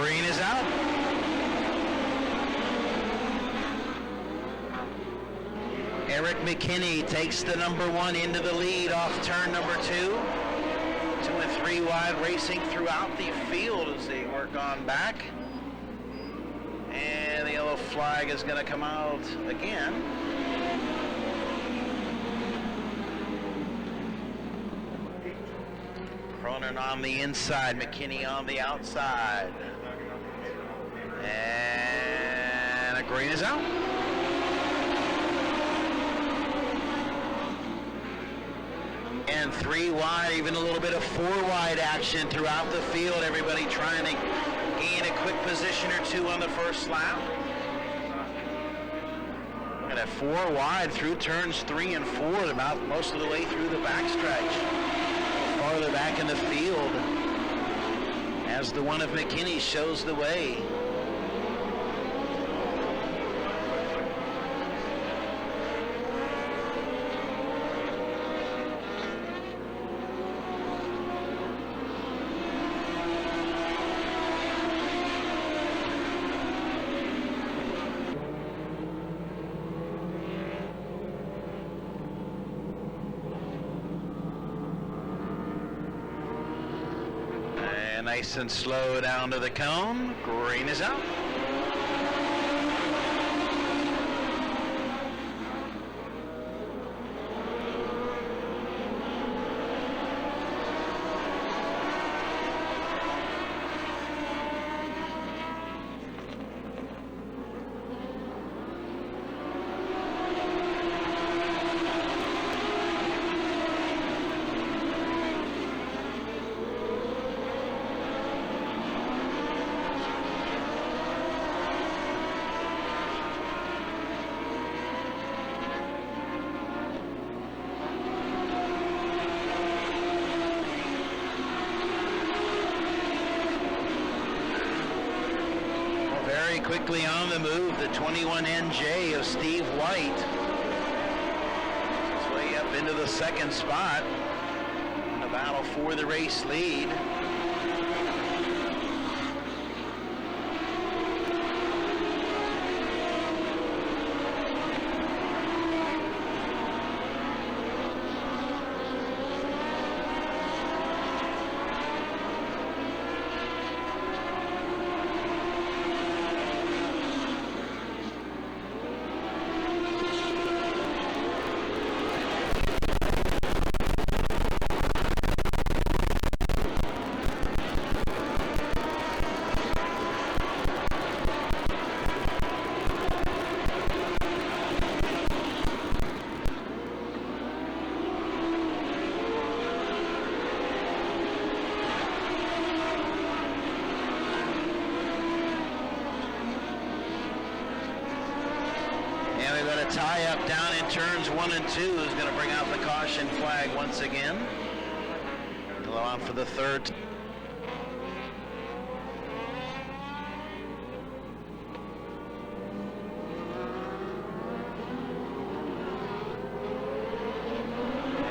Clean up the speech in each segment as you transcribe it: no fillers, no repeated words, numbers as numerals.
Green is out. Eric McKinney takes the number 1 into the lead off turn number 2. 2 and 3 wide racing throughout the field as they work on back. And the yellow flag is going to come out again. Cronin on the inside, McKinney on the outside. And a green is out. And 3 wide, even a little bit of 4 wide action throughout the field. Everybody trying to gain a quick position or 2 on the first lap. And at 4 wide through turns 3 and 4, about most of the way through the backstretch. Farther back in the field as the one of McKinney shows the way. Nice and slow down to the cone. Green is out. Quickly on the move, the 21 NJ of Steve White. It's way up into the 2nd spot in the battle for the race lead. Tie up down in turns 1 and 2 is going to bring out the caution flag once again. Go on for the 3rd.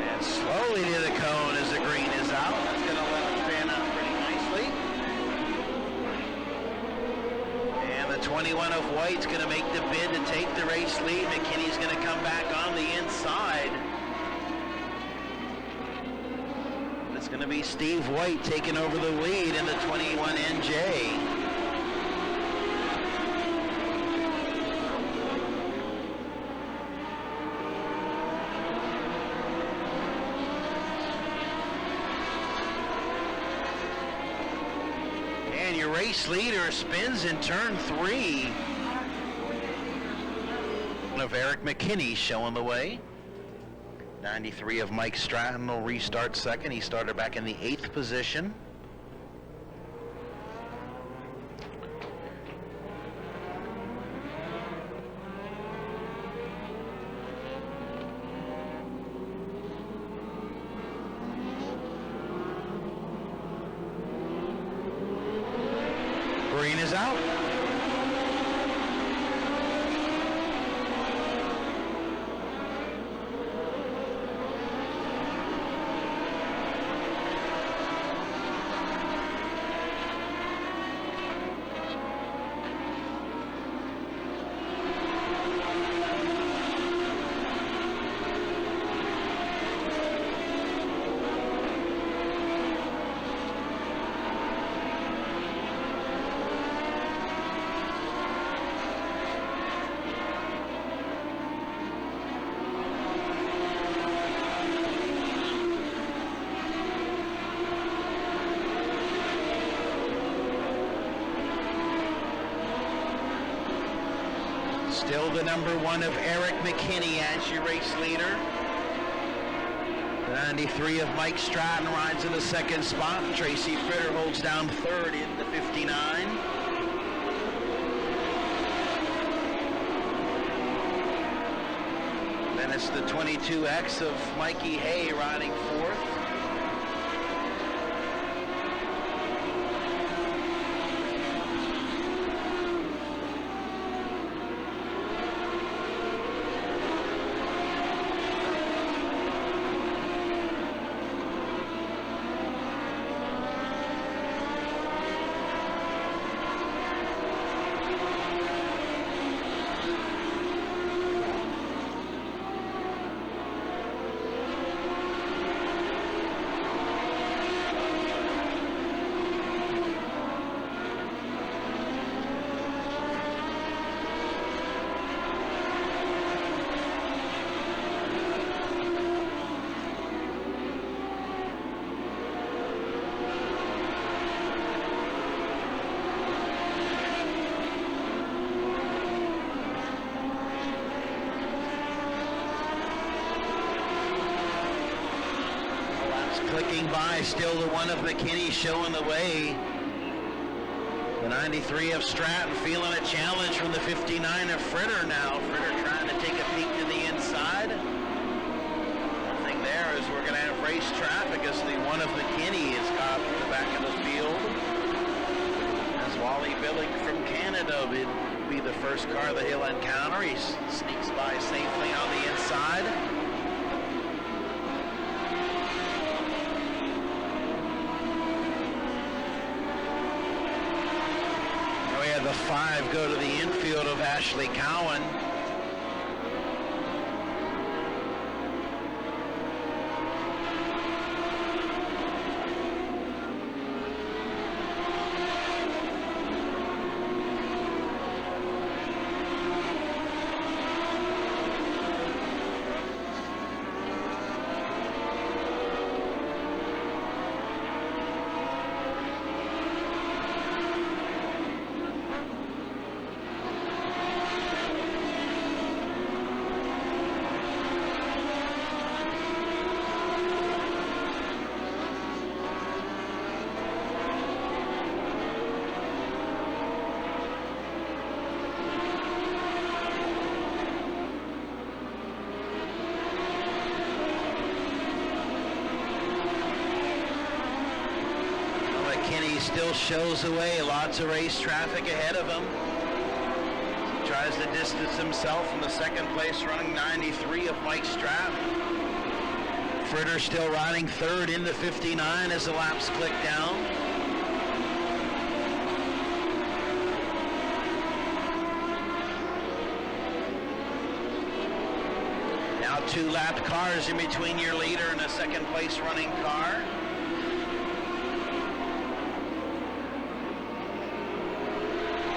And slowly to the cone as the green is out. That's going to let him fan out pretty nicely. And the 21 of White's going to make the bid to take the race lead. McKinney's going to come back on the inside. It's going to be Steve White taking over the lead in the 21 NJ. And your race leader spins in turn 3. Of Eric McKinney showing the way. 93 of Mike Stratton will restart 2nd. He started back in the 8th position. Green is out. Still the number 1 of Eric McKinney as your race leader. The 93 of Mike Stratton rides in the second spot. Tracy Fritter holds down third in the 59. Then it's the 22X of Mikey Hay riding fourth. Clicking by, still the 1 of McKinney showing the way. The 93 of Stratton feeling a challenge from the 59 of Fritter now. Fritter trying to take a peek to the inside. Nothing there as we're going to have race traffic as the 1 of McKinney is caught in the back of the field. As Wally Billig from Canada will be the first car that he'll encounter. He sneaks by safely on the inside. The 5 go to the infield of Ashley Cowan. Still shows the way, lots of race traffic ahead of him. He tries to distance himself from the second place running 93 of Mike Stratton. Fritter still riding third in the 59 as the laps click down. Now 2 lapped cars in between your leader and a second place running car.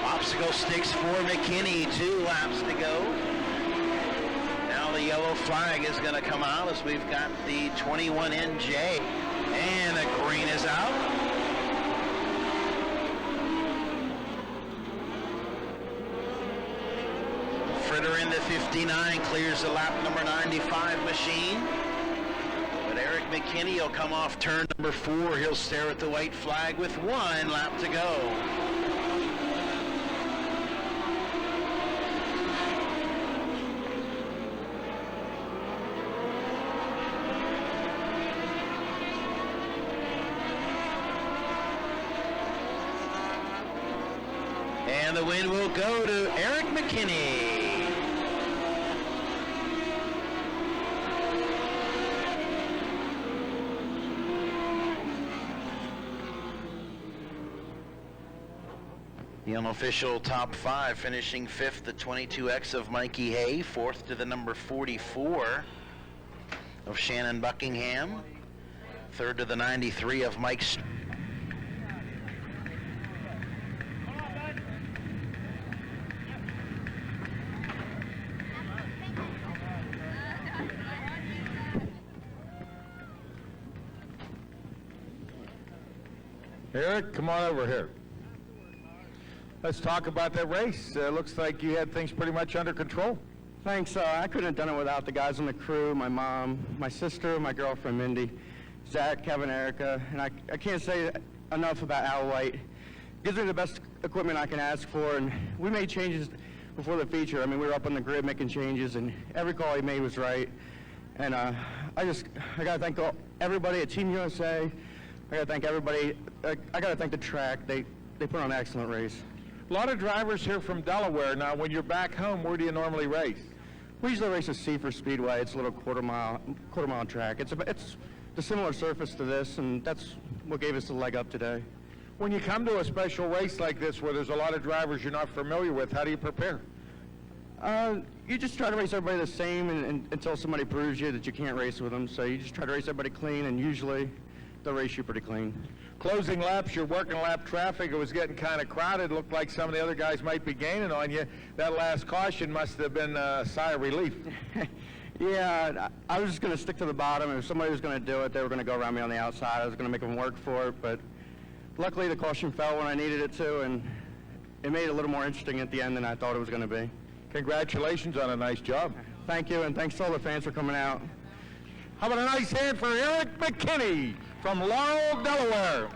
Obstacle sticks for McKinney, 2 laps to go. Now the yellow flag is going to come out as we've got the 21 NJ, and the green is out. Fritter in the 59 clears the lap number 95 machine. But Eric McKinney will come off turn number 4. He'll stare at the white flag with 1 lap to go. And the win will go to Eric McKinney. The unofficial top 5 finishing 5th, the 22X of Mikey Hay, 4th to the number 44 of Shannon Buckingham, 3rd to the 93 of Mike Eric, come on over here. Let's talk about that race. Looks like you had things pretty much under control. Thanks. I couldn't have done it without the guys on the crew, my mom, my sister, my girlfriend Mindy, Zach, Kevin, Erica, and I can't say enough about Lite. Gives me the best equipment I can ask for, and we made changes before the feature. I mean, we were up on the grid making changes, and every call he made was right. And I gotta thank everybody at Team USA. I gotta thank everybody. I gotta thank the track. They put on an excellent race. A lot of drivers here from Delaware. Now, when you're back home, where do you normally race? We usually race at Seaford Speedway. It's a little quarter mile track. It's a similar surface to this, and that's what gave us the leg up today. When you come to a special race like this where there's a lot of drivers you're not familiar with, how do you prepare? You just try to race everybody the same until somebody proves you that you can't race with them. So you just try to race everybody clean, and usually they'll race you pretty clean. Closing laps, you're working lap traffic. It was getting kind of crowded. It looked like some of the other guys might be gaining on you. That last caution must have been a sigh of relief. Yeah, I was just going to stick to the bottom. If somebody was going to do it, they were going to go around me on the outside. I was going to make them work for it, but luckily the caution fell when I needed it to, and it made it a little more interesting at the end than I thought it was going to be. Congratulations on a nice job. Thank you, and thanks to all the fans for coming out. How about a nice hand for Eric McKinney from Laurel, Delaware.